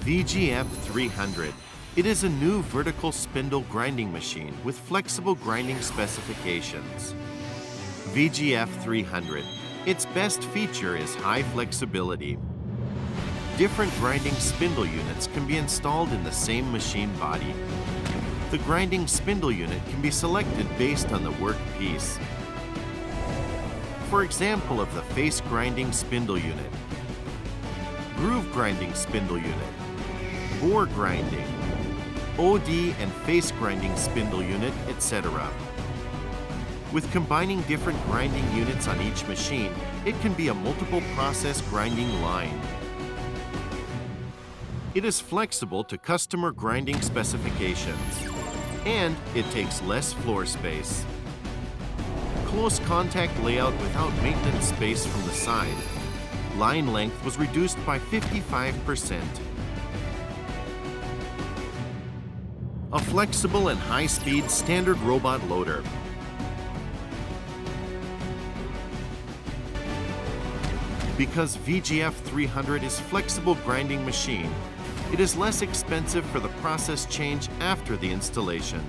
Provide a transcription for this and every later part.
VGF300. It is a new vertical spindle grinding machine with flexible grinding specifications. VGF300. Its best feature is high flexibility. Different grinding spindle units can be installed in the same machine body. The grinding spindle unit can be selected based on the work piece. For example of the face grinding spindle unit, groove grinding spindle unit, bore grinding, OD and face grinding spindle unit, etc. With combining different grinding units on each machine, it can be a multiple process grinding line. It is flexible to customer grinding specifications, and it takes less floor space. Close contact layout without maintenance space from the side. Line length was reduced by 55%. A flexible and high-speed standard robot loader. Because VGF300 is flexible grinding machine, it is less expensive for the process change after the installation.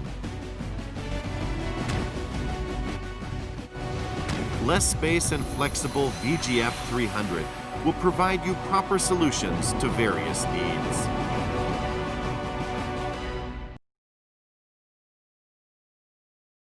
Less space and flexible VGF300 will provide you proper solutions to various needs.